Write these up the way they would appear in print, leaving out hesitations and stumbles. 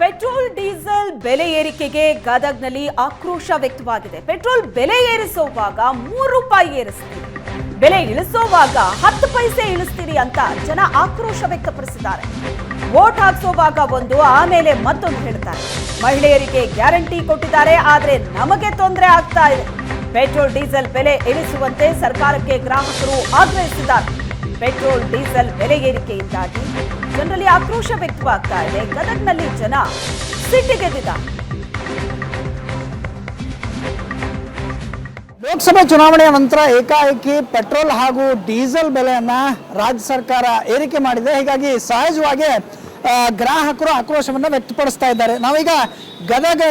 Petrol diesel ಬೆಲೆ ಏರಿಕೆಗೆ ಗದಗ್ನಲ್ಲಿ ಆಕ್ರೋಶ ವ್ಯಕ್ತವಾಗಿದೆ. ಪೆಟ್ರೋಲ್ ಬೆಲೆ ಏರಿಸುವಾಗ ₹3 ಏರಿಸ್ತೀರಿ, ಬೆಲೆ ಇಳಿಸುವಾಗ 10 ಪೈಸೆ ಇಳಿಸ್ತೀರಿ ಅಂತ ಜನ ಆಕ್ರೋಶ ವ್ಯಕ್ತಪಡಿಸಿದ್ದಾರೆ. ವೋಟ್ ಹಾಕ್ಸೋವಾಗ ಒಂದು, ಆಮೇಲೆ ಮತ್ತೊಂದು ಹೇಳ್ತಾರೆ. ಮಹಿಳೆಯರಿಗೆ ಗ್ಯಾರಂಟಿ ಕೊಟ್ಟಿದ್ದಾರೆ, ಆದ್ರೆ ನಮಗೆ ತೊಂದರೆ ಆಗ್ತಾ ಇದೆ. ಪೆಟ್ರೋಲ್ ಡೀಸೆಲ್ ಬೆಲೆ ಇಳಿಸುವಂತೆ ಸರ್ಕಾರಕ್ಕೆ ಗ್ರಾಹಕರು ಆಗ್ರಹಿಸಿದ್ದಾರೆ. ಪೆಟ್ರೋಲ್ ಡೀಸೆಲ್ ಬೆಲೆ ಏರಿಕೆಯಿಂದಾಗಿ ಜನರಲ್ಲಿ ಆಕ್ರೋಶ ವ್ಯಕ್ತವಾಗ್ತಾ ಇದೆ. ಗದಗ್ನಲ್ಲಿ ಜನ ಸಿಟ್ಟಿಗೆದ್ದಿದ್ದಾರೆ. ಲೋಕಸಭೆ ಚುನಾವಣೆಯ ನಂತರ ಏಕಾಏಕಿ ಪೆಟ್ರೋಲ್ ಹಾಗೂ ಡೀಸೆಲ್ ಬೆಲೆಯನ್ನ ರಾಜ್ಯ ಸರ್ಕಾರ ಏರಿಕೆ ಮಾಡಿದೆ. ಹೀಗಾಗಿ ಸಹಜವಾಗಿ ಗ್ರಾಹಕರು ಆಕ್ರೋಶವನ್ನು ವ್ಯಕ್ತಪಡಿಸ್ತಾ ಇದ್ದಾರೆ. ನಾವೀಗ ಗದಗ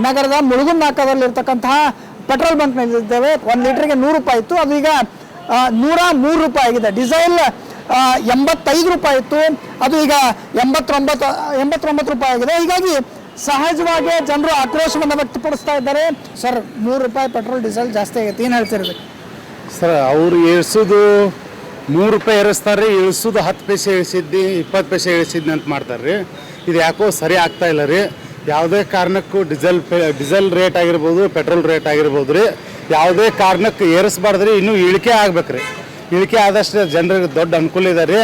ನಗರದ ಮುಳುಗುನ್ ನಾಕದಲ್ಲಿರ್ತಕ್ಕಂತಹ ಪೆಟ್ರೋಲ್ ಬಂಕ್ನಲ್ಲಿದ್ದೇವೆ. 1 ಲೀಟರ್ಗೆ ₹100 ಇತ್ತು, ಅದು ಈಗ ₹103 ಆಗಿದೆ. ಡೀಸೆಲ್ ₹85 ಇತ್ತು, ಅದು ಈಗ ₹89 ಆಗಿದೆ. ಹೀಗಾಗಿ ಸಹಜವಾಗಿ ಜನರು ಆಕ್ರೋಶವನ್ನು ವ್ಯಕ್ತಪಡಿಸ್ತಾ ಇದ್ದಾರೆ. ಸರ್, ₹3 ಪೆಟ್ರೋಲ್ ಡೀಸೆಲ್ ಜಾಸ್ತಿ ಆಗೈತೆ, ಏನು ಹೇಳ್ತಿರೋದು? ಸರ್, ಅವರು ಇಳಿಸೋದು ₹3 ಏರಿಸ್ತಾರೆ, ಇಳಿಸೋದು 10 ಪೈಸೆ ಇಳಿಸಿದ್ದು 20 ಪೈಸೆ ಇಳಿಸಿದ್ನಿ ಅಂತ ಮಾಡ್ತಾರೆ ರೀ. ಇದು ಯಾಕೋ ಸರಿ ಆಗ್ತಾ ಇಲ್ಲ ರೀ. ಯಾವುದೇ ಕಾರಣಕ್ಕೂ ಡೀಸೆಲ್ ರೇಟ್ ಆಗಿರ್ಬೋದು, ಪೆಟ್ರೋಲ್ ರೇಟ್ ಆಗಿರ್ಬೋದು ರೀ, ಯಾವುದೇ ಕಾರಣಕ್ಕೆ ಏರಿಸ್ಬಾರ್ದ್ರಿ. ಇನ್ನೂ ಇಳಿಕೆ ಆಗ್ಬೇಕು ರೀ. ಇಳಿಕೆ ಆದಷ್ಟು ಜನರಿಗೆ ದೊಡ್ಡ ಅನುಕೂಲ ಇದೆ ರೀ.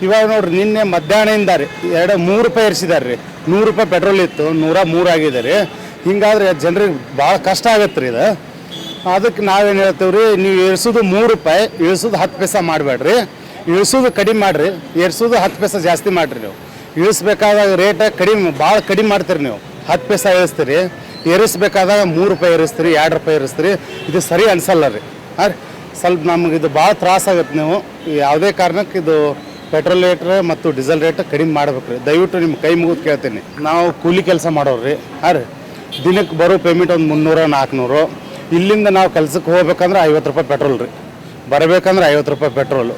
ಇವಾಗ ನೋಡ್ರಿ, ನಿನ್ನೆ ಮಧ್ಯಾಹ್ನದಿಂದ ರೀ ₹3 ಏರಿಸಿದ್ದಾರೆ ರೀ. ₹100 ಪೆಟ್ರೋಲ್ ಇತ್ತು, ₹103 ಆಗಿದೆ ರೀ. ಹಿಂಗಾದ್ರೆ ಜನರಿಗೆ ಭಾಳ ಕಷ್ಟ ಆಗತ್ತೆ ರೀ ಇದು. ಅದಕ್ಕೆ ನಾವೇನು ಹೇಳ್ತೇವೆ ರೀ, ನೀವು ಇಳಿಸೋದು ₹3, ಇಳಿಸೋದು 10 ಪೈಸೆ ಮಾಡಬೇಡ್ರಿ. ಇಳಿಸೋದು ಕಡಿಮೆ ಮಾಡಿರಿ, ಏರಿಸೋದು 10 ಪೈಸೆ ಜಾಸ್ತಿ ಮಾಡಿರಿ. ನೀವು ಇಳಿಸ್ಬೇಕಾದಾಗ ರೇಟ್ ಭಾಳ ಕಡಿಮೆ ಮಾಡ್ತೀರಿ. ನೀವು 10 ಪೈಸೆ ಇಳಿಸ್ತೀರಿ, ಏರಿಸ್ಬೇಕಾದಾಗ ₹3 ಏರಿಸ್ತೀರಿ, ₹2 ಏರಿಸ್ತೀರಿ. ಇದು ಸರಿ ಅನಿಸಲ್ಲ ರೀ. ಸ್ವಲ್ಪ ನಮಗೆ ಇದು ಭಾಳ ತ್ರಾಸಾಗುತ್ತೆ. ನೀವು ಯಾವುದೇ ಕಾರಣಕ್ಕೆ ಇದು ಪೆಟ್ರೋಲ್ ರೇಟ್ ಮತ್ತು ಡೀಸೆಲ್ ರೇಟ್ ಕಡಿಮೆ ಮಾಡ್ಬೇಕು ರೀ. ದಯವಿಟ್ಟು ನಿಮ್ಮ ಕೈ ಮುಗಿದು ಕೇಳ್ತೀನಿ. ನಾವು ಕೂಲಿ ಕೆಲಸ ಮಾಡೋರು ರೀ. ದಿನಕ್ಕೆ ಬರೋ ಪೇಮೆಂಟ್ ಒಂದು $300-400. ಇಲ್ಲಿಂದ ನಾವು ಕೆಲಸಕ್ಕೆ ಹೋಗ್ಬೇಕಂದ್ರೆ ₹50 ಪೆಟ್ರೋಲ್ ರೀ, ಬರಬೇಕಂದ್ರೆ ₹50 ಪೆಟ್ರೋಲು.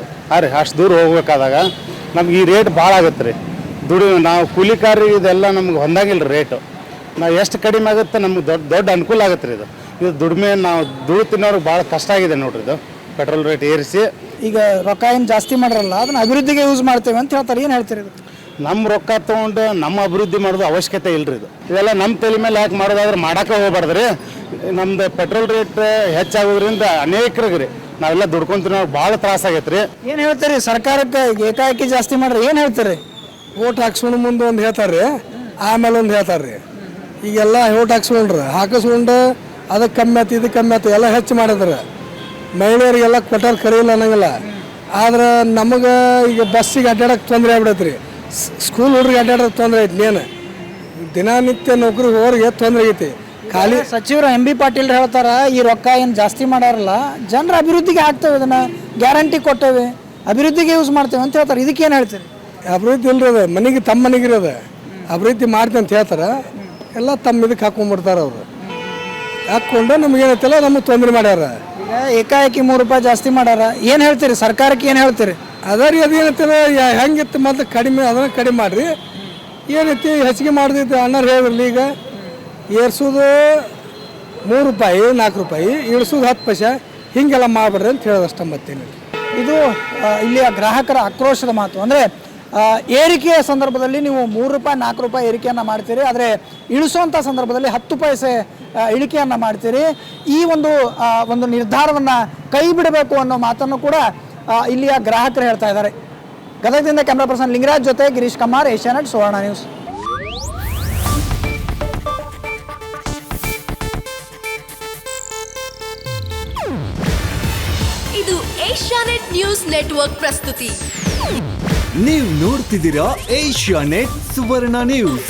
ಅಷ್ಟು ದೂರ ಹೋಗ್ಬೇಕಾದಾಗ ನಮ್ಗೆ ಈ ರೇಟ್ ಭಾಳ ಆಗುತ್ತೆ ರೀ. ನಾವು ಕೂಲಿಕಾರರಿಗೆ ಇದೆಲ್ಲ ನಮ್ಗೆ ಹೊಂದಾಗಿಲ್ಲ ರೇಟು. ನಾವು ಎಷ್ಟು ಕಡಿಮೆ ಆಗುತ್ತೆ ನಮ್ಗೆ ದೊಡ್ಡ ಅನುಕೂಲ ಆಗುತ್ತೆ ರೀ. ಇದು ದುಡಿಮೆ ನಾವು ದುಡ್ಡು ತಿನ್ನೋರಿಗೆ ಭಾಳ ಕಷ್ಟ ಆಗಿದೆ ನೋಡ್ರಿ. ಇದು ಪೆಟ್ರೋಲ್ ರೇಟ್ ಏರಿಸಿ ಈಗ ರೊಕ್ಕ ಏನು ಜಾಸ್ತಿ ಮಾಡಿರಲ್ಲ, ಅದನ್ನ ಅಭಿವೃದ್ಧಿಗೆ ಯೂಸ್ ಮಾಡ್ತೇವೆ ಅಂತ ಹೇಳ್ತಾರೆ. ಏನು ಹೇಳ್ತೀರಿ? ನಮ್ಮ ರೊಕ್ಕ ತೊಗೊಂಡು ನಮ್ಮ ಅಭಿವೃದ್ಧಿ ಮಾಡೋದು ಅವಶ್ಯಕತೆ ಇಲ್ಲರಿ. ಇದೆಲ್ಲ ನಮ್ಮ ತಲೆ ಮೇಲೆ ಯಾಕೆ ಮಾಡೋದಾದ್ರೆ ಮಾಡೋಕೆ ಹೋಗ್ಬಾರ್ದು ರೀ. ನಮ್ದು ಪೆಟ್ರೋಲ್ ರೇಟ್ ಹೆಚ್ಚಾಗೋದ್ರಿಂದ ಅನೇಕರಿಗೆ ರೀ ನಾವೆಲ್ಲ ದುಡ್ಕೊಂತೀವಿ, ನಾವು ಭಾಳ ತ್ರಾಸಾಗೈತೆ ರೀ. ಏನು ಹೇಳ್ತೀರಿ ಸರ್ಕಾರಕ್ಕೆ? ಏಕಾಏಕಿ ಜಾಸ್ತಿ ಮಾಡ್ರಿ, ಏನು ಹೇಳ್ತೀರಿ? ಓಟ್ ಹಾಕ್ಸ್ಕೊಂಡು ಮುಂದೆ ಒಂದು ಹೇಳ್ತಾರೆ ರೀ, ಆಮೇಲೆ ಒಂದು ಹೇಳ್ತಾರೆ ರೀ. ಈಗೆಲ್ಲ ಓಟ್ ಹಾಕಿಸ್ಕೊಂಡು ಅದಕ್ಕೆ ಕಮ್ಮಿ ಆಯ್ತು, ಇದು ಕಮ್ಮಿ ಆಯ್ತು, ಎಲ್ಲ ಹೆಚ್ಚು ಮಾಡಿದ್ರೆ ಮಹಿಳೆಯರಿಗೆಲ್ಲ ಕೊಟ್ಟಾರ ಕರೆಯಿಲ್ಲ ಅನ್ನಂಗಿಲ್ಲ. ಆದ್ರೆ ನಮಗೆ ಈಗ ಬಸ್ಸಿಗೆ ಅಡ್ಡಾಡೋಕೆ ತೊಂದರೆ ಆಗ್ಬಿಡೈತೆ ರೀ. ಸ್ಕೂಲ್ ಹುಡುಗರಿಗೆ ಅಡ್ಡಾಡೋಕೆ ತೊಂದರೆ ಐತಿ. ನೇನು ದಿನನಿತ್ಯ ನೌಕರಿ ಹೋರಿಗೆ ತೊಂದರೆ ಐತಿ. ಖಾಲಿ ಸಚಿವರು MB ಪಾಟೀಲ್ ಹೇಳ್ತಾರ, ಈ ರೊಕ್ಕ ಏನು ಜಾಸ್ತಿ ಮಾಡಾರಲ್ಲ, ಜನರ ಅಭಿವೃದ್ಧಿಗೆ ಆಗ್ತೇವೆ, ಇದನ್ನು ಗ್ಯಾರಂಟಿ ಕೊಟ್ಟೇವೆ, ಅಭಿವೃದ್ಧಿಗೆ ಯೂಸ್ ಮಾಡ್ತೇವೆ ಅಂತ ಹೇಳ್ತಾರೆ. ಇದಕ್ಕೇನು ಹೇಳ್ತೀರಿ? ಅಭಿವೃದ್ಧಿ ಇಲ್ರದ ಮನೆಗೆ ತಮ್ಮ ಮನೆಗಿರೋದ ಅಭಿವೃದ್ಧಿ ಮಾಡ್ತೀನಿ ಅಂತ ಹೇಳ್ತಾರೆ. ಎಲ್ಲ ತಮ್ಮ ಇದಕ್ಕೆ ಹಾಕೊಂಡ್ಬಿಡ್ತಾರೆ. ಅವರು ಹಾಕ್ಕೊಂಡು ನಮಗೇನೈತಲ್ಲ ನಮಗೆ ತೊಂದರೆ ಮಾಡ್ಯಾರ. ಈಗ ಏಕಾಏಕಿ ₹3 ಜಾಸ್ತಿ ಮಾಡ್ಯಾರ, ಏನು ಹೇಳ್ತೀರಿ ಸರ್ಕಾರಕ್ಕೆ? ಏನು ಹೇಳ್ತೀರಿ? ಅದರಿ ಅದೇನೈತಲ್ಲ ಹೆಂಗಿತ್ತು ಮೊದಲು ಕಡಿಮೆ, ಅದನ್ನು ಕಡಿಮೆ ಮಾಡಿರಿ. ಏನೈತಿ ಹೆಚ್ಚಿಗೆ ಮಾಡಿದೈತಿ ಅಣ್ಣರು ಹೇಳಿದ್ರಲ್ಲ. ಈಗ ಏರ್ಸೋದು ₹3, ₹4, ಇಳಿಸೋದು 10 ಪೈಸೆ, ಹೀಗೆಲ್ಲ ಮಾಡ್ಬಿಡ್ರಿ ಅಂತ ಹೇಳೋದಷ್ಟ ಮತ್ತೇನಿಲ್ಲ. ಇದು ಇಲ್ಲಿಯ ಗ್ರಾಹಕರ ಆಕ್ರೋಶದ ಮಾತು. ಅಂದರೆ ಏರಿಕೆಯ ಸಂದರ್ಭದಲ್ಲಿ ನೀವು ₹3, ₹4 ಏರಿಕೆಯನ್ನು ಮಾಡ್ತೀರಿ, ಆದರೆ ಇಳಿಸುವಂಥ ಸಂದರ್ಭದಲ್ಲಿ 10 ಪೈಸೆ ಇಳಿಕೆಯನ್ನು ಮಾಡ್ತೀರಿ. ಈ ಒಂದು ನಿರ್ಧಾರವನ್ನು ಕೈ ಬಿಡಬೇಕು ಅನ್ನೋ ಮಾತನ್ನು ಕೂಡ ಇಲ್ಲಿಯ ಗ್ರಾಹಕರು ಹೇಳ್ತಾ ಇದ್ದಾರೆ. ಗದಗದಿಂದ ಕ್ಯಾಮ್ರಾ ಪರ್ಸನ್ ಲಿಂಗರಾಜ್ ಜೊತೆ ಗಿರೀಶ್ ಕಮಾರ್, ಏಷ್ಯಾನೆಟ್ ಸುವರ್ಣ ನ್ಯೂಸ್. ಇದು ಏಷ್ಯಾನೆಟ್ ನ್ಯೂಸ್ ನೆಟ್ವರ್ಕ್ ಪ್ರಸ್ತುತಿ. ನೀವು ನೋಡ್ತಿದ್ದೀರಾ ಏಷ್ಯಾನೆಟ್ ಸುವರ್ಣ ನ್ಯೂಸ್.